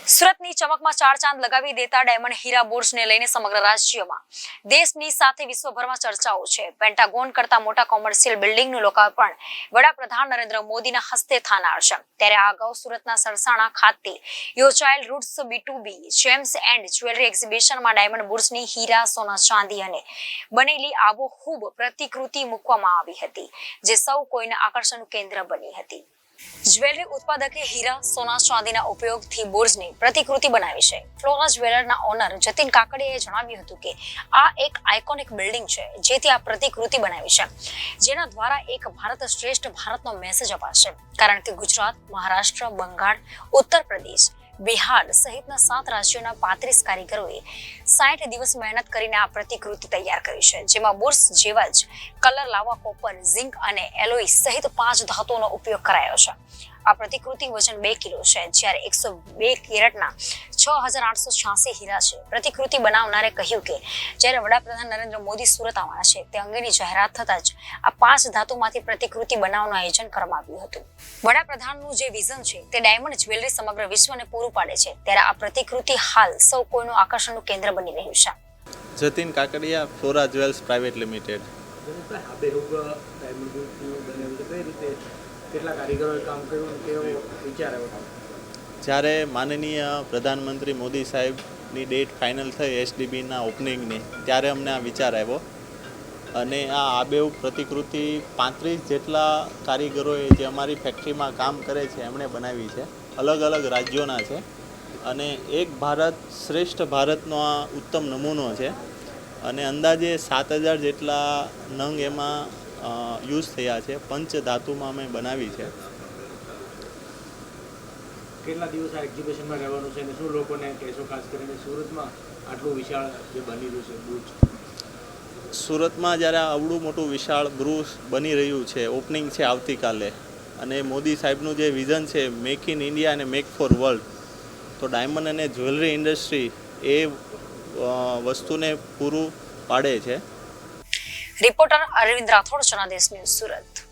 સુરતની ચમકમાં ચાર ચાંદ લગાવી દેતા ડાયમંડ હીરા બુર્જને લઈને સમગ્ર રાજ્યમાં દેશની સાથે વિશ્વભરમાં ચર્ચાઓ છે. પેન્ટાગોન કરતા મોટા કોમર્શિયલ બિલ્ડિંગનું લોકાર્પણ વડાપ્રધાન નરેન્દ્ર મોદીના હસ્તે થનાર છે. ત્યારે આ અગાઉ સુરતના સરસાણા ખાતે યોજાયેલ roots B2B gems and jewellery એક્ઝિબિશનમાં ડાયમંડ બુર્જની હીરા, સોના, ચાંદી અને બનેલી આબોહૂબ પ્રતિકૃતિ મૂકવામાં આવી હતી, જે સૌ કોઈના આકર્ષણનું કેન્દ્ર બની હતી. જ્વેલરી ઉત્પાદકે હીરા, સોના, ચાંદીના ઉપયોગથી બુર્જની પ્રતિકૃતિ બનાવી છે. ફ્લોરા જ્વેલરના ઓનર જતીન કાકડિયાએ જણાવ્યું હતું કે આ એક આઇકોનિક બિલ્ડિંગ છે, જેથી આ પ્રતિકૃતિ બનાવી છે, જેના દ્વારા એક ભારત શ્રેષ્ઠ ભારતનો મેસેજ અપાશે. કારણ કે ગુજરાત, મહારાષ્ટ્ર, બંગાળ, ઉત્તર પ્રદેશ, બિહાર સહિતના 7 રાજ્યોના 35 કારીગરોએ 60 દિવસ મહેનત કરીને આ પ્રતિકૃતિ તૈયાર કરી છે, જેમાં બુર્જ જેવા જ કલર લાવવા કોપર, ઝિંક અને એલોય સહિત 5 ધાતુઓનો ઉપયોગ કરાયો છે. આ પ્રતિકૃતિ વજન 2 કિલો છે, જ્યારે 102 કેરેટના 6886 હીરા છે. પ્રતિકૃતિ બનાવનારે કહ્યું કે જ્યારે વડાપ્રધાન નરેન્દ્ર મોદી સુરત આવવાના છે, તે અંગેની જાહેરાત થતાં જ આ 5 ધાતુમાંથી પ્રતિકૃતિ બનાવવાનું આયોજન કરવામાં આવ્યું હતું. વડાપ્રધાનનું જે વિઝન છે તે ડાયમંડ જ્વેલરી સમગ્ર વિશ્વને પૂરું પાડે છે, ત્યારે આ પ્રતિકૃતિ હાલ સૌ કોઈનું આકર્ષણનું કેન્દ્ર બની રહ્યું છે. Jatin Kakadiya, Flora Jewels private limited. કેટલા કારીગરોએ કામ કર્યું, કેવો વિચાર આવ્યો? જ્યારે માનનીય પ્રધાનમંત્રી મોદી સાહેબની ડેટ ફાઇનલ થઈ SDBના ઓપનિંગની, ત્યારે અમને આ વિચાર આવ્યો અને આ આબેહૂબ પ્રતિકૃતિ 35 જેટલા કારીગરોએ જે અમારી ફેક્ટરીમાં કામ કરે છે એમણે બનાવી છે. અલગ અલગ રાજ્યોના છે અને એક ભારત શ્રેષ્ઠ ભારતનો આ ઉત્તમ નમૂનો છે અને અંદાજે 7000 જેટલા નંગ એમાં યુઝ થયા છે. પંચ ધાતુમાં અમે બનાવી છે. કેટલા દિવસ આ એક્ઝિબિશનમાં રહેવાનું છે અને શું લોકોને કહેશો, ખાસ કરીને સુરતમાં આટલું વિશાળ જે બની રહ્યું છે બુર્જ? સુરતમાં જ્યારે આવડું મોટું વિશાળ બુર્જ બની રહ્યું છે, ઓપનિંગ છે આવતીકાલે, અને મોદી સાહેબનું જે વિઝન છે મેક ઇન ઇન્ડિયા અને મેક ફોર વર્લ્ડ, તો ડાયમંડ અને જ્વેલરી ઇન્ડસ્ટ્રી એ વસ્તુને પૂરું પાડે છે. Reporter Arvind Rathod, Janadesh news, Surat.